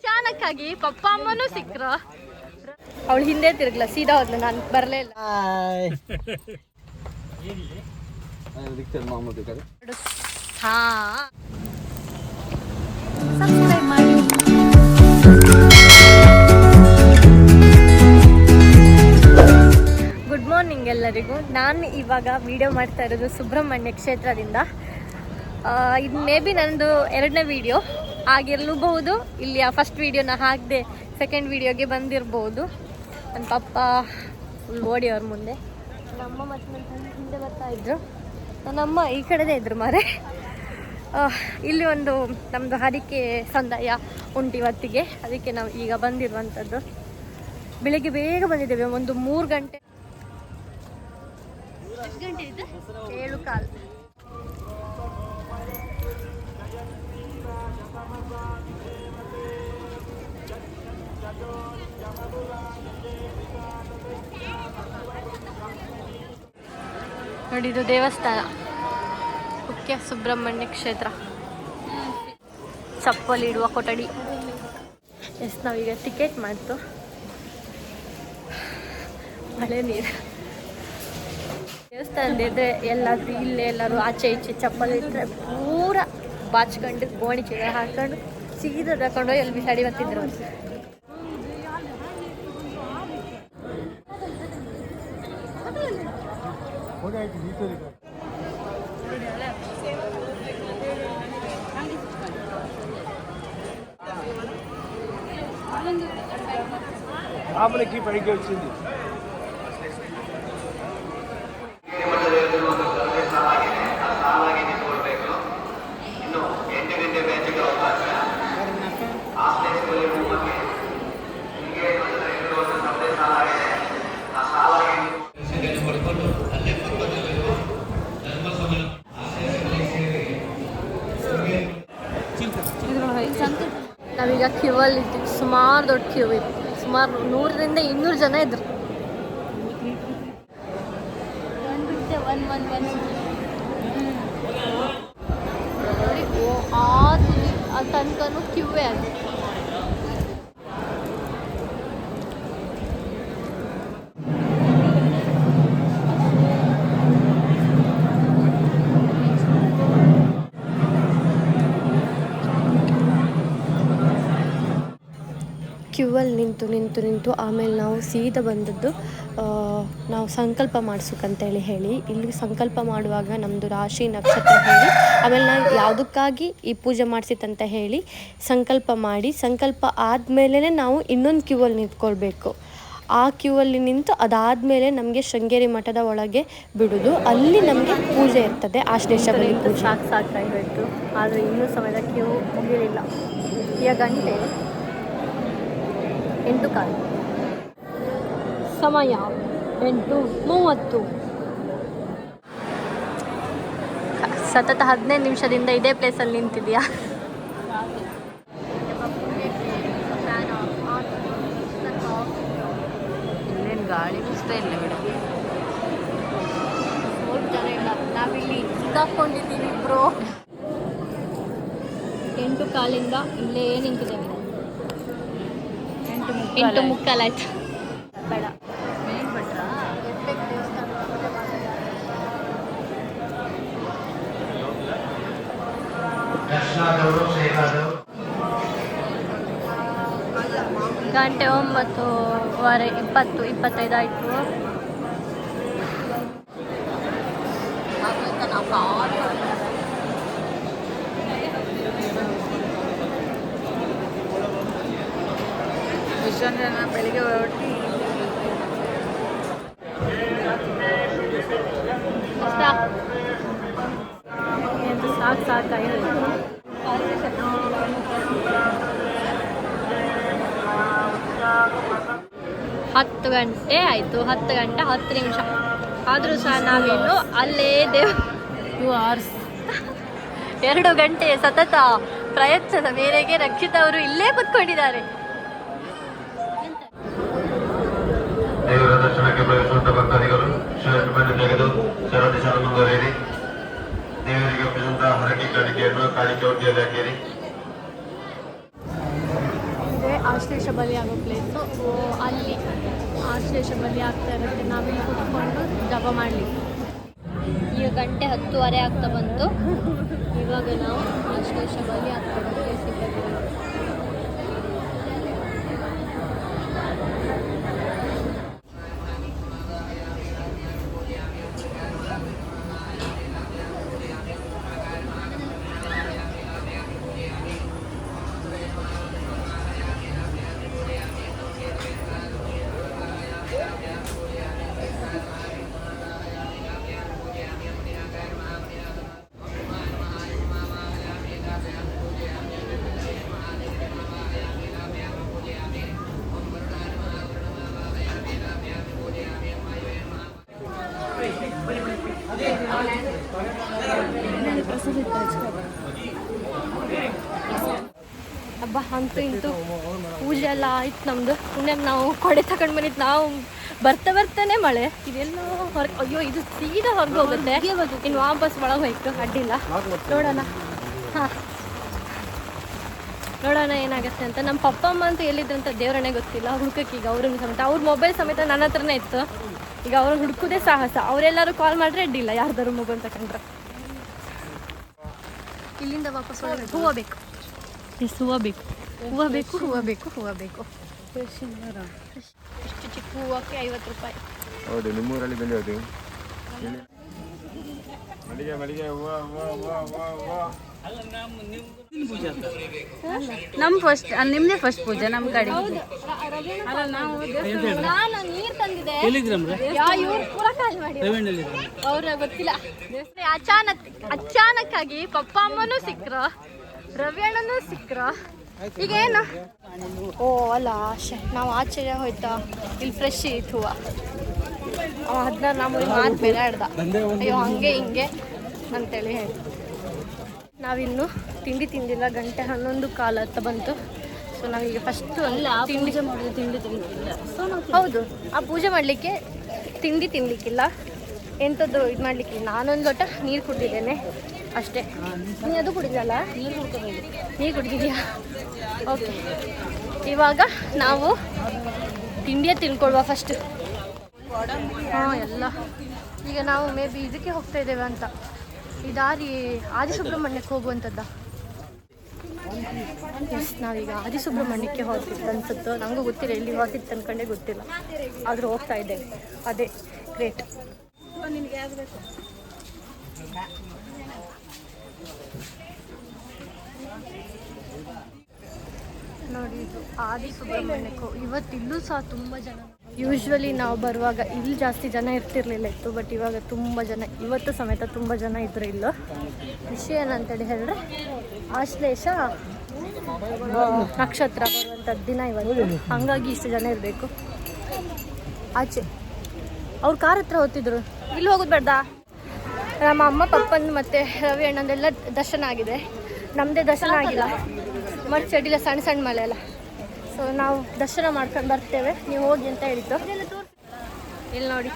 ಚಾಣಕ್ಕಾಗಿ ಪಪ್ಪ ಅಮ್ಮನೂ ಸಿಕ್ರು. ಅವಳು ಹಿಂದೆ ತಿರುಗ್ಲ ಸೀದಾ ಹೋದ್ಲು, ನಾನು ಬರಲೇ ಇಲ್ಲ. ಹಾ ಸಬ್ಸ್ಕ್ರೈಬ್ ಮಾಡಿ. ಗುಡ್ ಮಾರ್ನಿಂಗ್ ಎಲ್ಲರಿಗೂ. ನಾನು ಇವಾಗ ವಿಡಿಯೋ ಮಾಡ್ತಾ ಇರೋದು ಸುಬ್ರಹ್ಮಣ್ಯ ಕ್ಷೇತ್ರದಿಂದ. ಇದು ಮೇ ಬಿ ನನ್ನದು 2ನೇ ವಿಡಿಯೋ ಆಗಿರಲೂಬಹುದು. ಇಲ್ಲಿಯ ಫಸ್ಟ್ ವಿಡಿಯೋನ ಹಾಕದೆ ಸೆಕೆಂಡ್ ವಿಡಿಯೋಗೆ ಬಂದಿರ್ಬೋದು. ನನ್ನ ಪಪ್ಪ ಫುಲ್ ಓಡಿ ಅವ್ರ ಮುಂದೆ, ನನ್ನಮ್ಮ ಮತ್ತು ನನ್ನ ಹಿಂದೆ ಬರ್ತಾ ಇದ್ರು. ನನ್ನಮ್ಮ ಈ ಕಡೆದೇ ಇದ್ರು ಮಾರೆ. ಇಲ್ಲಿ ಒಂದು ನಮ್ಮದು ಹರಿಕೆ ಸಂದಾಯ ಉಂಟು ಇವತ್ತಿಗೆ, ಅದಕ್ಕೆ ನಾವು ಈಗ ಬಂದಿರುವಂಥದ್ದು. ಬೆಳಿಗ್ಗೆ ಬೇಗ ಬಂದಿದ್ದೇವೆ, ಒಂದು 3 ಗಂಟೆ. ಎಷ್ಟು ಗಂಟೆ ಇದೆ? 7:15. ನೋಡಿ, ಇದು ದೇವಸ್ಥಾನ, ಕುಕ್ಕೆ ಸುಬ್ರಹ್ಮಣ್ಯ ಕ್ಷೇತ್ರ. ಚಪ್ಪಲಿ ಇಡುವ ಕೊಠಡಿ. ಎಸ್, ನಾವೀಗ ಟಿಕೆಟ್ ಮಾಡ್ತು. ಮಳೆ ನೀರು ದೇವಸ್ಥಾನದಿದ್ರೆ ಎಲ್ಲಾದ್ರೂ ಇಲ್ಲೇ ಎಲ್ಲರೂ ಆಚೆ ಈಚೆ ಚಪ್ಪಲಿ ಇಟ್ಟರೆ ಪೂರ ಬಾಚ್ಕೊಂಡು ಗೋಣಿ ಚೀಲ ಹಾಕೊಂಡು ಸೀದಾ ತಗೊಂಡು ಎಲ್ಲಿ ಬಿಸಾಡಿ ಬರ್ತಿದ್ರು. ఆమెకి పైకి వచ్చింది. ನಾವೀಗ ಕ್ಯೂವಲ್ಲಿ ಇದ್ದೀವಿ. ಸುಮಾರು ದೊಡ್ಡ ಕ್ಯೂ ಇತ್ತು. ಸುಮಾರು 100ರಿಂದ 200 ಜನ ಇದ್ರು. ಆ ತನಕನೂ ಕ್ಯೂವೇ ಆಗಿದೆ. ಕ್ಯೂವಲ್ಲಿ ನಿಂತು ಆಮೇಲೆ ನಾವು ಸೀದಾ ಬಂದದ್ದು. ನಾವು ಸಂಕಲ್ಪ ಮಾಡಿಸೋಕಂತೇಳಿ ಇಲ್ಲಿ ಸಂಕಲ್ಪ ಮಾಡುವಾಗ ನಮ್ಮದು ರಾಶಿ ನಕ್ಷತ್ರ ಹೇಳಿ, ಆಮೇಲೆ ನಾವು ಯಾವುದಕ್ಕಾಗಿ ಈ ಪೂಜೆ ಮಾಡಿಸಿತ್ತಂತ ಹೇಳಿ ಸಂಕಲ್ಪ ಆದಮೇಲೆ ನಾವು ಇನ್ನೊಂದು ಕ್ಯೂವಲ್ಲಿ ನಿಂತ್ಕೊಳ್ಬೇಕು. ಆ ಕ್ಯೂವಲ್ಲಿ ನಿಂತು ಅದಾದಮೇಲೆ ನಮಗೆ ಶೃಂಗೇರಿ ಮಠದ ಒಳಗೆ ಬಿಡೋದು. ಅಲ್ಲಿ ನಮಗೆ ಪೂಜೆ ಇರ್ತದೆ, ಆಶ್ಲೇಷ ಬಲಿ ಪೂಜೆ. ಸಾಕಾಗಿತ್ತು, ಆದರೆ ಇನ್ನೂ ಸಮಯದ ಕ್ಯೂ ಮುಗಿಲಿಲ್ಲ. ಈಗ ಗಂಟೆ 8:15. ಸಮಯ 8:30. ಸತತ 15 ನಿಮಿಷದಿಂದ ಇದೇ ಪ್ಲೇಸಲ್ಲಿ ನಿಂತಿದ್ಯಾ? ಇನ್ನೇನು ಗಾಳಿ ಬಿಸ್ತಾ ಇಲ್ಲ ಬಿಡು. ಸ್ವಲ್ಪ ಜನ ಇಲ್ಲ, ನಾವಿಲ್ಲಿ ಸಿಕ್ಕಾಕೊಂಡಿದ್ದೀವಿ ಬ್ರೋ. 8:15 ಇಲ್ಲೇ ನಿಂತಿದ್ದೇವೆ. 8:30 ಆಯ್ತು. ಬೇಡ, ಮೇನ್ ಬಿಟ್ರಾ? ಗಂಟೆ 9:20, 20-25 ಆಯಿತು. ಇಷ್ಟೊಂದು ಜನ ಬೆಳಿಗ್ಗೆ ಹೊರಟಿ ಸಾಕಾಗಿಲ್ಲ. 10 ಗಂಟೆ ಆಯಿತು. 10 ಗಂಟೆ 10 ನಿಮಿಷ ಆದರೂ ಸಹ ನಾವಿನ್ನು ಅಲ್ಲೇ 2 hours 2 ಗಂಟೆ ಸತತ ಪ್ರಯತ್ನದ ಮೇರೆಗೆ ರಕ್ಷಿತ್ ಅವರು ಇಲ್ಲೇ ಕೂತ್ಕೊಂಡಿದ್ದಾರೆ. ದೇವರ ದರ್ಶನಕ್ಕೆ ಬಯಸುವಂತ ಭಕ್ತಾದಿಗಳು ಶರಣ ತೆಗೆದು ಶರಣ ಮುಂದುವರಿಯಿರಿ. ದೇವರಿಗೆ ಒಪ್ಪಿಸಿದಂತಹ ಹರಕೆ ಕಾಣಿಕೆಯನ್ನು ಕಾಣಿಕೆ ಒಡ್ಡಿಯಲ್ಲಿ ಹಾಕಿರಿ. ಇದೇ ಆಶ್ಲೇಷ ಬಲಿ ಆಗೋ ಪ್ಲೇಸು. ಅಲ್ಲಿ ಆಶ್ಲೇಷ ಬಲಿ ಆಗ್ತಾ ಇರುತ್ತೆ. ನಾವಿಲ್ಲಿ ಕೂತ್ಕೊಂಡು ಜಪ ಮಾಡಲಿ. ಈಗ ಗಂಟೆ 10:30 ಆಗ್ತಾ ಬಂತು. ಇವಾಗ ನಾವು ಆಶ್ಲೇಷ ಬಲಿ ಆಗ್ತಾ ಇರೋ ಪ್ಲೇಸಿಗೆ ಬಂದಿದ್ದೀವಿ. ಹಬ್ಬ ಅಂತೂ ಇಂತೂ ಪೂಜೆ ಎಲ್ಲ ಆಯ್ತು ನಮ್ದು. ಪುಣ್ಯಕ್ಕೆ ನಾವು ಕೊಡೆ ತಗೊಂಡು ಬಂದಿದ್ದು. ನಾವು ಬರ್ತಾನೆ ಮಳೆ. ಇದೆಲ್ಲ ಹೊರಗೆ, ಅಯ್ಯೋ ಇದು ಸೀದಾ ಹೊರಗೆ ಹೋಗುತ್ತೆ. ಇನ್ನು ವಾಪಸ್ ಒಳಗೆ ಹೋಯ್ತು, ಅಡ್ಡಿಲ್ಲ. ನೋಡೋಣ. ಹಾಂ, ನೋಡೋಣ ಏನಾಗುತ್ತೆ ಅಂತ. ನಮ್ಮ ಪಪ್ಪ ಅಮ್ಮ ಅಂತೂ ಎಲ್ಲಿದ್ರು ಅಂತ ದೇವರನ್ನೇ ಗೊತ್ತಿಲ್ಲ. ಹುಡ್ಕಕ್ಕೆ ಈಗ ಅವ್ರನ್ನ ಸಮೇತ, ಅವ್ರ ಮೊಬೈಲ್ ಸಮೇತ ನನ್ನ ಹತ್ರನೇ ಇತ್ತು. ಈಗ ಅವ್ರನ್ನ ಹುಡುಕೋದೇ ಸಾಹಸ. ಅವರೆಲ್ಲರೂ ಕಾಲ್ ಮಾಡಿದ್ರೆ ಅಡ್ಡಿಲ್ಲ, ಯಾರ್ದಾರು ಮೊಬೈಲ್ ತಗೊಂಡ್ರೆ. ಇಲ್ಲಿಂದ ವಾಪಸ್ ಹೂವು ಬೇಕು. ಎಷ್ಟು ಹೂವು ಬೇಕು? ಹೂವು ಬೇಕು, ಹೂವು ಬೇಕು, ಹೂವು ಬೇಕು. ಇಷ್ಟು ಚಿಕ್ಕ ಹೂವಕ್ಕೆ 50 ರೂಪಾಯಿ. ಹೌದು, ನಿಮ್ಮೂರಲ್ಲಿ ಬೆಲೆ ಅದು. ಮಲ್ಲಿಗೆ ಮಲ್ಲಿಗೆ ಹೂವು ಹೂವು ಹೂವು ಹೂವು. ನಮ್ಮ ಫಸ್ಟ್, ನಿಮ್ಮದೇ ಫಸ್ಟ್ ಪೂಜೆ ನಮ್ಮ ಕಡೆ. ನಾನು ನೀರು ತಂದಿದೆ. ಅವ್ರ ಗೊತ್ತಿಲ್ಲ. ಅಚಾನಕ್ ಆಗಿ ಪಪ್ಪ ಅಮ್ಮನೂ ಸಿಕ್ರು, ರವಿ ಅಣ್ಣನೂ ಸಿಕ್ರು. ಈಗ ಏನು? ಓ ಅಲ್ಲ, ನಾವು ಆಚೆ ಹೋಯ್ತಾ, ಇಲ್ಲಿ ಫ್ರೆಶ್ ಇತ್ತು ಹೂವು. ಅದನ್ನ ನಾವು ಮಾತು ಬೇರೆ ಆಡ್ದ, ಅಯ್ಯೋ ಹಂಗೆ ಹಿಂಗೆ ಅಂತೇಳಿ ಹೇಳಿ. ನಾವಿನ್ನು ತಿಂಡಿ ತಿಂದಿಲ್ಲ. ಗಂಟೆ 11:15 ಅಂತ ಬಂತು. ಸೊ ನಾವೀಗ ಫಸ್ಟು ತಿಂಡಿ ಮಾಡಿದ್ರೆ ತಿಂಡಿ ತಿನ್ನಲಿಕ್ಕಿಲ್ಲ. ಹೌದು, ಆ ಪೂಜೆ ಮಾಡಲಿಕ್ಕೆ ತಿಂಡಿ ತಿನ್ನಲಿಕ್ಕಿಲ್ಲ, ಎಂಥದ್ದು ಇದು ಮಾಡಲಿಕ್ಕಿಲ್ಲ. ನಾನೊಂದು ಲೋಟ ನೀರು ಕುಡಿದಿದ್ದೇನೆ ಅಷ್ಟೇ. ನೀನು ಅದು ಕುಡಿದಲ್ಲ? ನೀರು ಕುಡಿದಿದ್ಯಾ? ಓಕೆ, ಇವಾಗ ನಾವು ತಿಂಡಿಯೇ ತಿನ್ಕೊಳ್ವಾ ಫಸ್ಟ್. ಹಾಂ ಎಲ್ಲ. ಈಗ ನಾವು ಮೇ ಬಿ ಇದಕ್ಕೆ ಹೋಗ್ತಾ ಇದ್ದೇವೆ ಅಂತ. ಈ ದಾರಿ ಆದಿಸುಬ್ರಹ್ಮಣ್ಯಕ್ಕೆ ಹೋಗುವಂಥದ್ದ. ಎಸ್, ನಾವೀಗ ಆದಿಸುಬ್ರಹ್ಮಣ್ಯಕ್ಕೆ ಹೋಗ್ತಿತ್ತು ಅನ್ಸುತ್ತೋ, ನನಗೂ ಗೊತ್ತಿಲ್ಲ. ಎಲ್ಲಿ ಹೋಗಿತ್ತು ಅನ್ಕೊಂಡೇ ಗೊತ್ತಿಲ್ಲ, ಆದರೂ ಹೋಗ್ತಾ ಇದ್ದೇವೆ. ಅದೇ ಗ್ರೇಟ್. ನೋಡಿ, ಇದು ಆದಿಸುಬ್ರಹ್ಮಣ್ಯಕ್ಕೂ ಇವತ್ತಿಲ್ಲೂ ಸಹ ತುಂಬ ಜನ. ಯೂಶ್ವಲಿ ನಾವು ಬರುವಾಗ ಇಲ್ಲಿ ಜಾಸ್ತಿ ಜನ ಇರ್ತಿರ್ಲಿಲ್ಲ ಇತ್ತು, ಬಟ್ ಇವಾಗ ತುಂಬ ಜನ, ಇವತ್ತು ಸಮೇತ ತುಂಬ ಜನ ಇದ್ರು. ಇಲ್ಲೂ ವಿಷಯ ಏನಂತೇಳಿ ಹೇಳಿದ್ರೆ, ಆಶ್ಲೇಷ ನಕ್ಷತ್ರ ಬರುವಂಥದ್ದು ದಿನ ಇವತ್ತು. ಹಾಗಾಗಿ ಇಷ್ಟು ಜನ ಇರಬೇಕು. ಆಚೆ ಅವ್ರು ಕಾರ್ ಹತ್ರ ಹೋಗ್ತಿದ್ರು. ಇಲ್ಲಿ ಹೋಗೋದು ಬೇಡ. ನಮ್ಮ ಅಮ್ಮ ಪಪ್ಪಂದು ಮತ್ತು ರವಿ ಅಣ್ಣಂದೆಲ್ಲ ದರ್ಶನ ಆಗಿದೆ, ನಮ್ಮದೇ ದರ್ಶನ ಆಗಿಲ್ಲ. ಮಡ್ಚಡಿಲ್ಲ, ಸಣ್ಣ ಸಣ್ಣ ಮಲೆ ಎಲ್ಲ. ಸೊ ನಾವು ದರ್ಶನ ಮಾಡ್ಕೊಂಡು ಬರ್ತೇವೆ, ನೀವು ಹೋಗಿ ಅಂತ ಹೇಳಿದ್ದು. ಇಲ್ಲಿ ನೋಡಿ,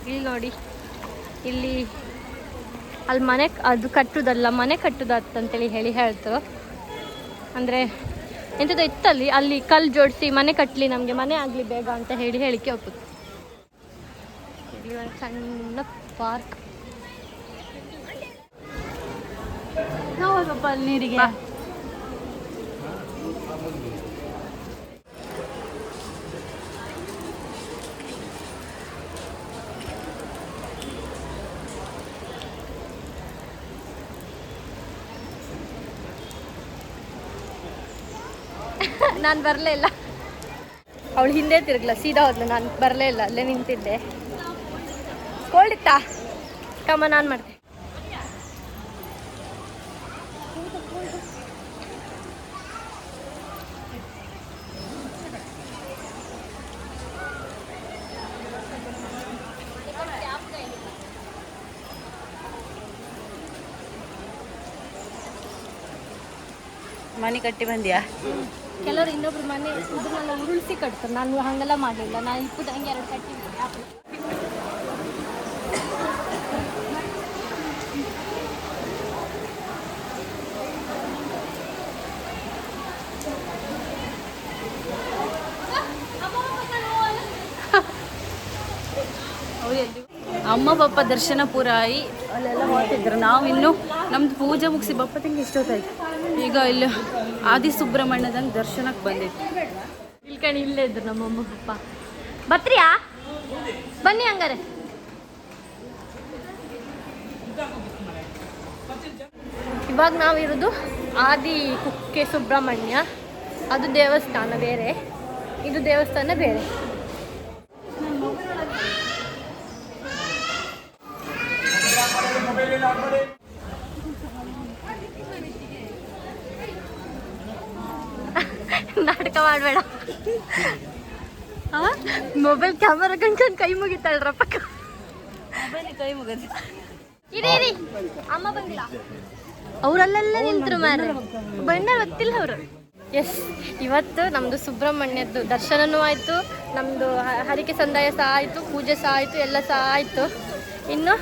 ಇಲ್ಲಿ ನೋಡಿ, ಇಲ್ಲಿ ಅಲ್ಲಿ ಮನೆ ಅದು ಕಟ್ಟುದಲ್ಲ, ಮನೆ ಕಟ್ಟುದಂತೇಳಿ ಹೇಳ್ತು. ಅಂದರೆ ಎಂಥದ್ದು ಇತ್ತಲ್ಲಿ, ಅಲ್ಲಿ ಕಲ್ಲು ಜೋಡಿಸಿ ಮನೆ ಕಟ್ಟಲಿ, ನಮಗೆ ಮನೆ ಆಗಲಿ ಬೇಗ ಅಂತ ಹೇಳಿಕೆ ಹೋಗ್ತದೆ. ಇಲ್ಲಿ ಒಂದು ಸಣ್ಣ ಪಾರ್ಕ್. ನಾವು ಸ್ವಲ್ಪ ಅಲ್ಲಿ ನೀರಿಗೆ ನಾನು ಬರಲೇ ಇಲ್ಲ. ಅವಳು ಹಿಂದೆ ತಿರುಗಲ್ಲ, ಸೀದಾ ಹೋದ್ಲು. ನಾನು ಬರಲೇ ಇಲ್ಲ, ಅಲ್ಲೇ ನಿಂತಿದ್ದೆ. ಕೋಲ್ಡಿತ್ತಾ ಕಮ್ಮ, ನಾನು ಮಾಡ್ತೆ. ಮನೆ ಕಟ್ಟಿ ಬಂದ್ಯಾ? ಕೆಲವರು ಇನ್ನೊಬ್ರು ಮನೆ ಇದನ್ನೆಲ್ಲ ಉರುಳಿಸಿ ಕಟ್ತಾರೆ. ನಾನು ಹಾಗೆಲ್ಲ ಮಾಡಲಿಲ್ಲ. ನಾನು ಇಪ್ಪತ್ತು ಹಂಗೆ 2 ಕಟ್ಟಿ. ಅಮ್ಮ ಪಪ್ಪ ದರ್ಶನ ಪೂರ ಆಗಿ ಅಲ್ಲೆಲ್ಲ ಹೋಗ್ತಿದ್ರು. ನಾವು ಇನ್ನು ನಮ್ದು ಪೂಜೆ ಮುಗಿಸಿ ಬಪ್ಪ ತಿಂಗೆ ಎಷ್ಟೊತ್ತಾಯ್ತು. ಈಗ ಇಲ್ಲಿ ಆದಿ ಸುಬ್ರಹ್ಮಣ್ಯದಂಗೆ ದರ್ಶನಕ್ಕೆ ಬಂದಿತ್ತು. ಇಲ್ಕಣಿ ಇಲ್ಲೇ ಇದ್ರು ನಮ್ಮ ಅಮ್ಮ ಪಪ್ಪ. ಬತ್ರಿಯಾ ಬನ್ನಿ ಹಂಗಾರೆ. ಇವಾಗ ನಾವಿರೋದು ಆದಿ ಕುಕ್ಕೆ ಸುಬ್ರಹ್ಮಣ್ಯ. ಅದು ದೇವಸ್ಥಾನ ಬೇರೆ, ಇದು ದೇವಸ್ಥಾನ ಬೇರೆ. ನಾಟಕ ಮಾಡಬೇಡ. ಮೊಬೈಲ್ ಕ್ಯಾಮರಾ ಕಣ್ಕೊಂಡು ಕೈ ಮುಗಿತಾಳ್ರಪ್ಪ. ಕೈ ಮುಗಿದು ಇರಿ ಅಮ್ಮ ಬಂದಿಲ್ಲ, ಅವರಲ್ಲೆಲ್ಲ ನಿಂತರು ಮಾರ ಬಣ್ಣ ಗೊತ್ತಿಲ್ಲ ಅವರು. ಎಸ್, ಇವತ್ತು ನಮ್ಮದು ಸುಬ್ರಹ್ಮಣ್ಯದ್ದು ದರ್ಶನನೂ ಆಯಿತು, ನಮ್ಮದು ಹರಿಕೆ ಸಂದಾಯ ಸಹ ಆಯಿತು, ಪೂಜೆ ಸಹ ಆಯಿತು, ಎಲ್ಲ ಸಹ ಆಯಿತು. ಇನ್ನು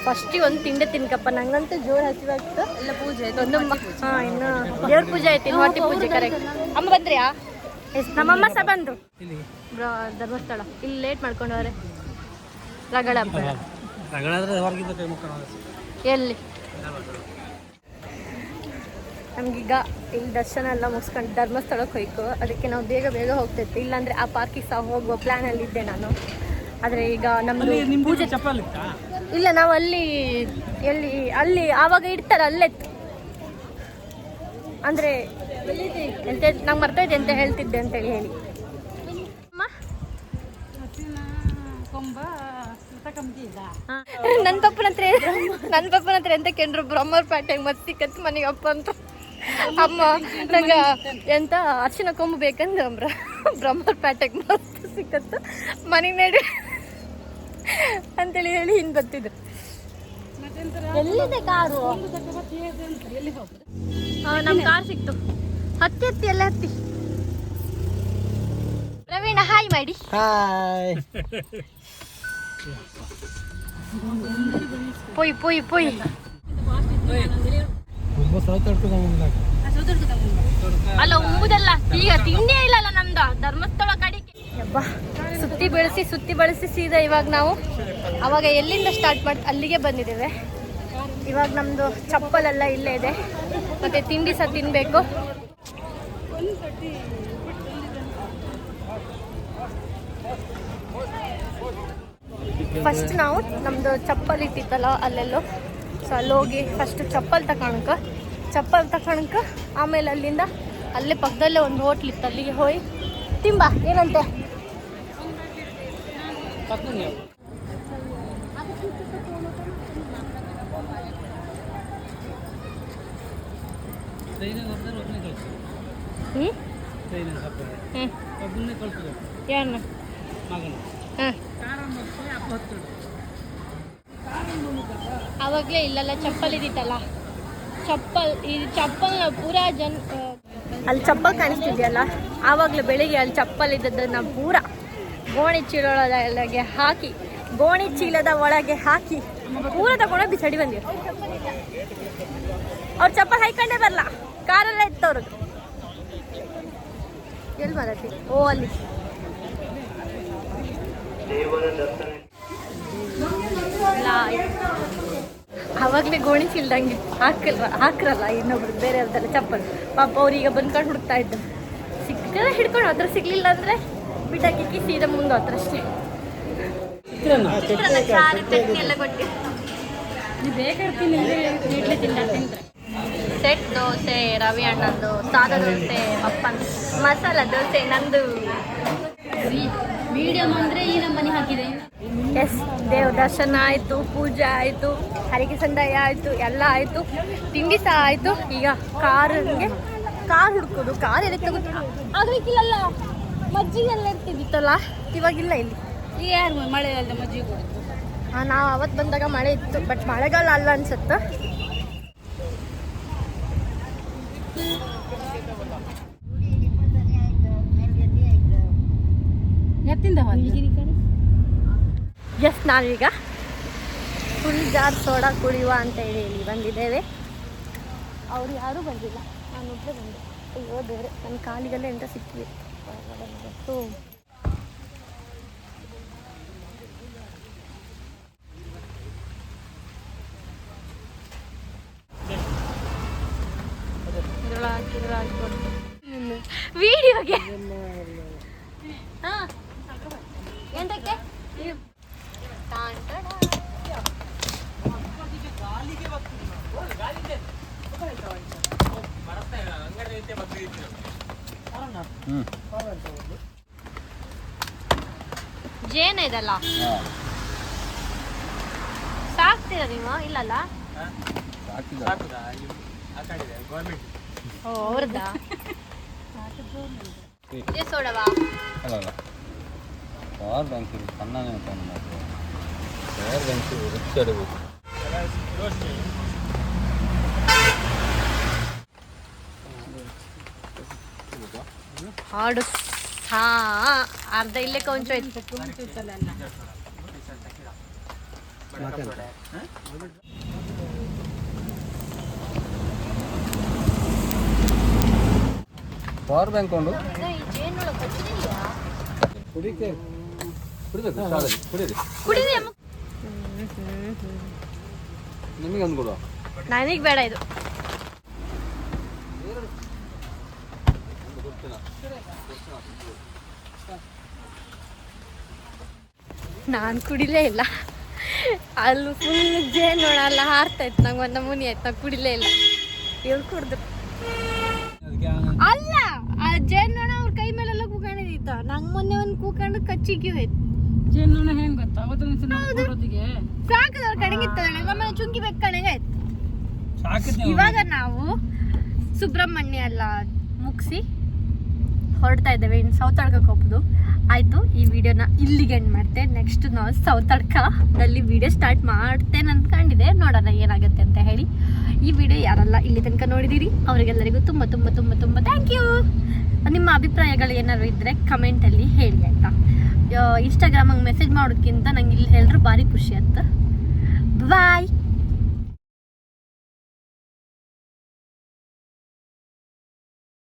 ಫಸ್ಟಿಗೆ ಒಂದು ತಿಂಡೆ ತಿನ್ಕಪ್ಪ, ನಂಗಂತೂ ಜೋರು ಹಸಿವಾಗ್ತು. ಎಲ್ಲ ಪೂಜೆ ಒಂದು ಹಾಂ, ಇನ್ನು ದೇವ್ರ ಪೂಜೆ ಆಯ್ತು, ಹೊಟ್ಟೆ ಪೂಜೆ ಕರೆಕ್ಟ್. ಅಮ್ಮ ಬಂದ್ರಿಯಾ? ಎಸ್, ನಮ್ಮಮ್ಮ ಸಹ ಬಂದು ಧರ್ಮಸ್ಥಳ ಇಲ್ಲಿ ಲೇಟ್ ಮಾಡ್ಕೊಂಡವ್ರೆ. ರಗಳ ಎಲ್ಲಿ ನಮಗೀಗ ಇಲ್ಲಿ ದರ್ಶನ ಎಲ್ಲ ಮುಗಿಸ್ಕೊಂಡು ಧರ್ಮಸ್ಥಳಕ್ಕೆ ಹೋಯ್ತು. ಅದಕ್ಕೆ ನಾವು ಬೇಗ ಬೇಗ ಹೋಗ್ತಿತ್ತು, ಇಲ್ಲಾಂದರೆ ಆ ಪಾರ್ಕಿಗೆ ಸಹ ಹೋಗುವ ಪ್ಲ್ಯಾನಲ್ಲಿದ್ದೆ ನಾನು. ಆದರೆ ಈಗ ನಮ್ಮದು ಪೂಜೆ ಇಲ್ಲ, ನಾವು ಅಲ್ಲಿ ಆವಾಗ ಇಡ್ತಾರೆ ಅಲ್ಲೆತ್ತು. ಅಂದರೆ ಎಂತ ನಂಗೆ ಮರ್ತೈತೆ ಅಂತ ಹೇಳ್ತಿದ್ದೆ ಅಂತೇಳಿ ಹೇಳಿ. ನನ್ನ ಪಪ್ಪನ ಹತ್ರ ಎಂತ ಕೇಂದ್ರ ಬ್ರಹ್ಮರ್ ಪ್ಯಾಟೆಗೆ ಮತ್ತೆ ಸಿಕ್ಕತ್ತು ಮನೆಗೆ ಅಪ್ಪ ಅಂತ. ಅಮ್ಮ ನಂಗೆ ಎಂತ ಅರ್ಶಿನ ಕೊಂಬು ಬೇಕಂದ್ರೆ ಬ್ರಹ್ಮರ್ ಪ್ಯಾಟೆಗೆ ಮತ್ತೆ ಸಿಕ್ಕತ್ತು ಮನೆಗೆ ನಡಿ ಅಂತೇಳಿ ಹೇಳಿ ಹಿಂದೆ ಬರ್ತಿದ್ರು. ಎಲ್ಲಿದೆ ಕಾರು? ನಮ್ಮ ಕಾರ್ ಸಿಕ್ತು. ಹತ್ತಿ ಎಲ್ಲ ಹತ್ತಿ. ಪ್ರವೀಣ ಹಾಯ್ ಮಾಡಿ. ಪೊಯ್ ಅಲ್ಲ ಉಂಬುದಲ್ಲ, ಈಗ ತಿಂಡಿಯೇ ಇಲ್ಲಲ್ಲ ನಮ್ದು ಧರ್ಮಸ್ಥಳ ಕಡೆಗೆ. ಯಬ್ಬಾ, ಸುತ್ತಿ ಬಳಸಿ ಸೀದಾ ಇವಾಗ ನಾವು ಅವಾಗ ಎಲ್ಲಿಂದ ಸ್ಟಾರ್ಟ್ ಮಾಡಿ ಅಲ್ಲಿಗೆ ಬಂದಿದ್ದೇವೆ. ಇವಾಗ ನಮ್ಮದು ಚಪ್ಪಲೆಲ್ಲ ಇಲ್ಲೇ ಇದೆ, ಮತ್ತು ತಿಂಡಿ ಸಹ ತಿನ್ನಬೇಕು. ಫಸ್ಟ್ ನಾವು ನಮ್ಮದು ಚಪ್ಪಲ್ ಇಟ್ಟಿತ್ತಲ್ಲ ಅಲ್ಲೆಲ್ಲೋ, ಸೊ ಅಲ್ಲಿ ಹೋಗಿ ಫಸ್ಟ್ ಚಪ್ಪಲ್ ತಗೊಳಕ ಆಮೇಲೆ ಅಲ್ಲಿಂದ ಅಲ್ಲೇ ಪಕ್ಕದಲ್ಲೇ ಒಂದು ಹೋಟ್ಲ್ ಇತ್ತು, ಅಲ್ಲಿಗೆ ಹೋಗಿ ತಿಂಬ ಏನಂತೆ. ಯಾರನ್ನ? ಆವಾಗಲೇ ಇಲ್ಲಲ್ಲ ಚಪ್ಪಲ್ ಇದ್ದಿತ್ತಲ್ಲ, ಚಪ್ಪಲ್ ಪೂರಾ ಅಲ್ಲಿ ಚಪ್ಪಲ್ ಕಾಣಿಸ್ತಿದ್ಯಲ್ಲ, ಆವಾಗಲೇ ಬೆಳಿಗ್ಗೆ ಅಲ್ಲಿ ಚಪ್ಪಲ್ ಇದ್ದದನ್ನು ಪೂರ ಗೋಣಿ ಚೀಲದ ಒಳಗೆ ಹಾಕಿ ಪೂರ ತಗೊಂಡು ಬಿಸಾಡಿ ಬಂದಿರು. ಅವ್ರ ಚಪ್ಪಲ್ ಹಾಕೊಂಡೇ ಬರಲ್ಲ, ಕಾರಲ್ಲ ಇತ್ತು ಅವ್ರದ್ದು. ಎಲ್ಲಿ ಬರತ್ತಿ? ಓ ಅಲ್ಲಿ ಆವಾಗಲೇ ಗೋಣಿ ಚೀಲ್ದಂಗೆ ಹಾಕ್ರಲ್ಲ ಇನ್ನೊಬ್ರು ಬೇರೆ ಅವ್ರದ್ದೆಲ್ಲ ಚಪ್ಪಲ್. ಪಾಪ ಅವ್ರೀಗ ಬಂದ್ಕೊಂಡು ಹುಡುಕ್ತಾ ಇದ್ದು, ಸಿಕ್ಕದ ಹಿಡ್ಕೊಂಡು ಹತ್ರ ಸಿಗ್ಲಿಲ್ಲ ಅಂದರೆ ಬಿಟ್ಟಾಕಿ ಸೀದಾ ಮುಂದೆ ಹತ್ರ ಅಷ್ಟೇ. ಚಟ್ನಿ ಎಲ್ಲ ಕೊಟ್ಟು ಸೆಟ್ ದೋಸೆ, ರವಿ ಅಣ್ಣಂದು, ಸಾದಾ ದೋಸೆ, ಪಪ್ಪನ್ ಮಸಾಲ ದೋಸೆ, ನಂದು ಮೀಡಿಯಂ ಅಂದರೆ ಈ ನಮ್ಮನೆ ಹಾಕಿದೆ. ಎಸ್, ದೇವ್ರ ದರ್ಶನ ಆಯಿತು, ಪೂಜೆ ಆಯಿತು, ಹರಿಕೆ ಸಂದಾಯ ಆಯಿತು, ಎಲ್ಲ ಆಯಿತು, ತಿಂಡಿ ಸಹ ಆಯಿತು. ಈಗ ಕಾರ್ ಹುಡ್ಕೋದು. ಕಾರ್ ಎಲ್ಲಿ ತಗೋದು ಆಗಲಿಕ್ಕಿಲ್ಲಲ್ಲ, ಮಜ್ಜಿಗೆ ಎಲ್ಲ ಇರ್ತಿದ್ದಿತ್ತಲ್ಲ, ಇವಾಗಿಲ್ಲ ಇಲ್ಲಿ. ಈಗ ಯಾರು ಮಳೆ ಅಲ್ಲ ಮಜ್ಜಿಗೆ ಕೊಡುದು? ಹಾಂ, ನಾವು ಅವತ್ತು ಬಂದಾಗ ಮಳೆ ಇತ್ತು, ಬಟ್ ಮಳೆಗಾಲ ಅಲ್ಲ ಅನ್ಸುತ್ತೆ. ಎಸ್, ನಾವೀಗ ಫುಲ್ ಜಾರ್ ಸೋಡಾ ಕುಡಿಯುವ ಅಂತ ಹೇಳಿ ಬಂದಿದ್ದೇವೆ. ಅವರು ಯಾರೂ ಬಂದಿಲ್ಲ, ನಾನೊಬ್ಬರೇ ಬಂದೆ. ಅಯ್ಯೋ ದೇವ್ರೆ, ನನ್ನ ಕಾಲಿಗೆಲ್ಲ ಎಂತ ಸಿಕ್ಕಿದೆ. ವಿಡಿಯೋಗೆ ಎಂತಕ್ಕೆ ಜೇನ ಇದಲ್ಲ ಸಾಕ್ತೀರ ನೀವು ಇಲ್ಲಲ್ಲ ಓ ಅವ್ರದ್ದಾ ಸೋಡವಾ ಅಲ್ಲ ಪವರ್ ಬ್ಯಾಂಕ್ ಸಣ್ಣನೇ ಪವರ್ ಬ್ಯಾಂಕ್ ರಿಚ್ ಅಡಬೇಕು ಹಾಡು ಹಾ ಅರ್ಧ ಇಲ್ಲೇ ಕೊಂಚೋಯ್ತು ಪವರ್ ಬ್ಯಾಂಕ್ ಕೊಂಡು ನಿಮಗೆ ಒಂದು ಕೊಡುವ ನನಗೆ ಬೇಡ ಇದು ನಾನು ಕುಡಿಲೇ ಇಲ್ಲ ಅಲ್ಲಿ ಫುಲ್ ಜೇನುನೊಣ ಎಲ್ಲ ಹಾರ್ತಾ ಇತ್ತು ನಂಗೆ ಒಂದು ನಮೂನಿ ಆಯ್ತು ನಾನು ಕುಡಿಲೇ ಇಲ್ಲ ಇವ್ರು ಕುಡ್ದು ಅಲ್ಲ ಆ ಜೇನುನೊಣ ಅವ್ರ ಕೈ ಮೇಲೆಲ್ಲ ಕೂಕೊಂಡಿದ್ದ ನಂಗೆ ಮೊನ್ನೆ ಒಂದು ಕೂಕೊಂಡು ಕಚ್ಚಿಕ್ಕಿ ಹೋಯ್ತು ಜೇನುನೊಣ ಹೆಂಗ್ ಗೊತ್ತಾ ಅವತ್ತಿಗೆ ಸಾಕದವ್ರ ಕಡೆಗಿತ್ತದಳೆ ನಮ್ಮನೆ ಚುಂಕಿ ಬೆಕ್ಕಣೆಗೆ ಆಯ್ತು ಇವಾಗ ನಾವು ಸುಬ್ರಹ್ಮಣ್ಯ ಎಲ್ಲ ಮುಗಿಸಿ ಹೊರಡ್ತಾ ಇದ್ದೇವೆ ಇನ್ನು ಸೌತಡ್ಕಕ್ಕೆ ಹೋಗ್ಬೋದು ಆಯಿತು. ಈ ವಿಡಿಯೋನ ಇಲ್ಲಿಗೆ ಎಂಡ್ ಮಾಡ್ತೆ. ನೆಕ್ಸ್ಟ್ ನಾವು ಸೌತಡ್ಕದಲ್ಲಿ ವಿಡಿಯೋ ಸ್ಟಾರ್ಟ್ ಮಾಡ್ತೇನೆ ಅಂದ್ಕೊಂಡಿದ್ದೆ, ನೋಡೋಣ ಏನಾಗುತ್ತೆ ಅಂತ ಹೇಳಿ. ಈ ವಿಡಿಯೋ ಯಾರೆಲ್ಲ ಇಲ್ಲಿ ತನಕ ನೋಡಿದ್ದೀರಿ ಅವರಿಗೆಲ್ಲರಿಗೂ ತುಂಬ ತುಂಬ ತುಂಬ ತುಂಬ ಥ್ಯಾಂಕ್ ಯು. ನಿಮ್ಮ ಅಭಿಪ್ರಾಯಗಳು ಏನಾದ್ರು ಇದ್ದರೆ ಕಮೆಂಟಲ್ಲಿ ಹೇಳಿ ಆಯಿತಾ. ಇನ್ಸ್ಟಾಗ್ರಾಮಿಗೆ ಮೆಸೇಜ್ ಮಾಡೋದಕ್ಕಿಂತ ನಂಗೆ ಇಲ್ಲಿ ಹೇಳಿದ್ರು ಭಾರಿ ಖುಷಿ ಆಯ್ತು. ಬಾಯ್.